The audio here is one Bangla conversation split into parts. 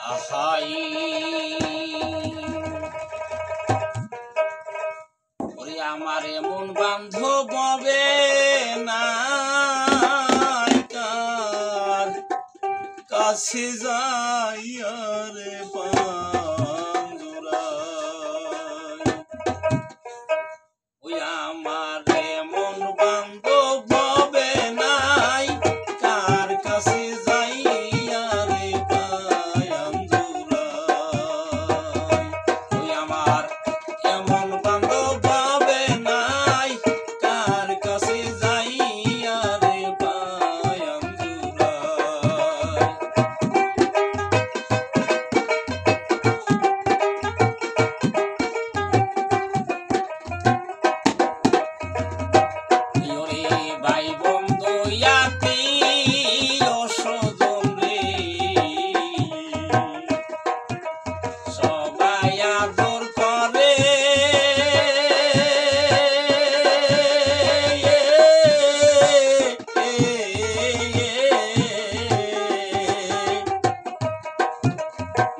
আহাই ওরে আমার এমন বান্ধব হবে না কার কাছে যাইয়া রে পাঞ্জরায় ওই আমার এমন বান্ধব হবে নাই কার কাছে যাইয়া রে পাঞ্জরায় ওই আমার এমন বান্ধব হবে নাই কার কাছে যাইয়া রে পাঞ্জরায় ভাই বন্ধু আত্মীয় স্বজন রে সবাই আদর করে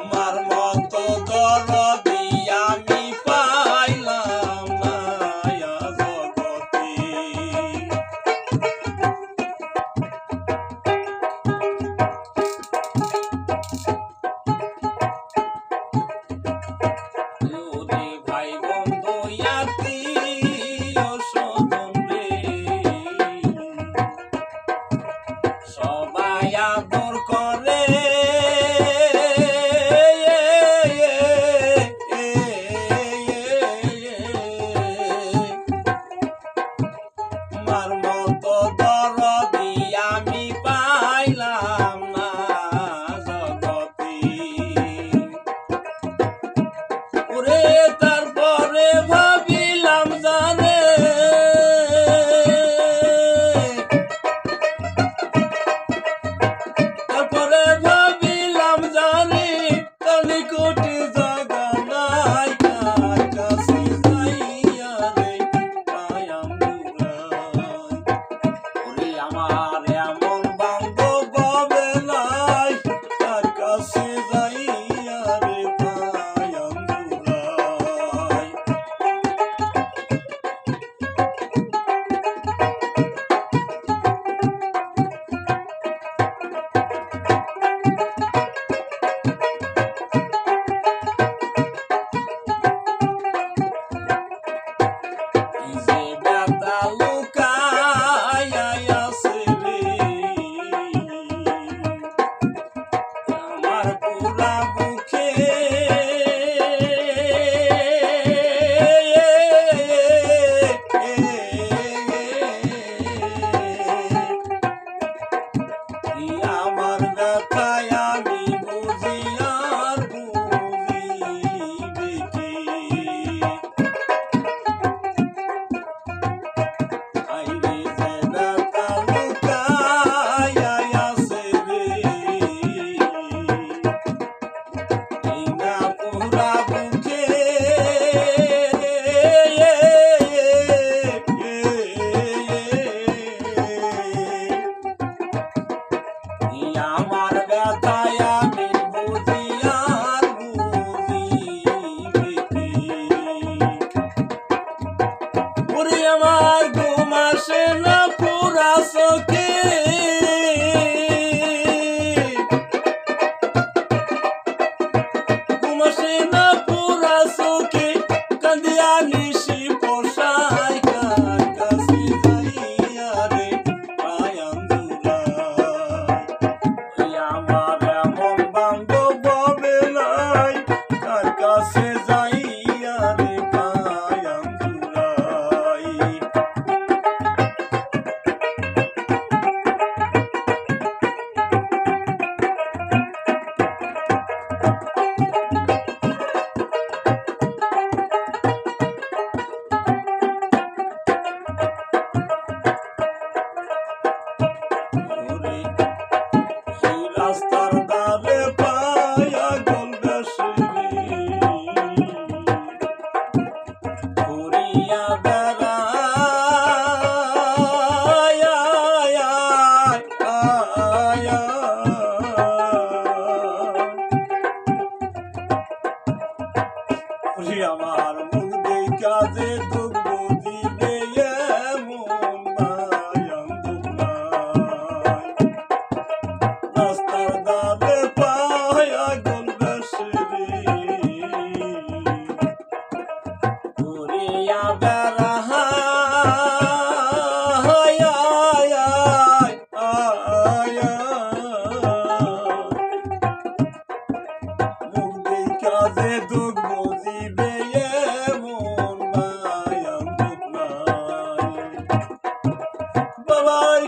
মার মতো দরদি আমি পাইলাম না জগতে ওরে ভাই বন্ধু আত্মীয় স্বজন রে সবাই আদর করে মার মতো দরদি আমি পাইলাম না জগতে ওরে তারপরে ভাবিলাম জানে তারপরে ভাবিলাম জানি তানি কোটি জায়গা নাই কার কাছে যাইয়া রে পায়াম দুরাই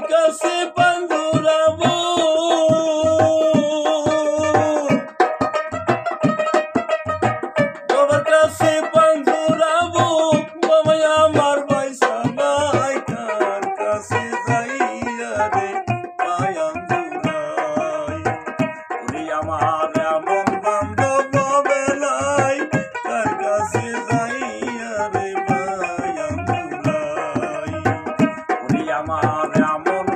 কাছে পাঞ্জুরাবো বাবার কাছে পাঞ্জুরাবো বাবা আমার পয়সা নাই কার কাছে যাইয়া রে পায়ান জুড়াই ওরে আমার এমন বান্ধব হবে নাই কার কাছে যাইয়া রে পায়ান জুড়াই ওরে আমার এমন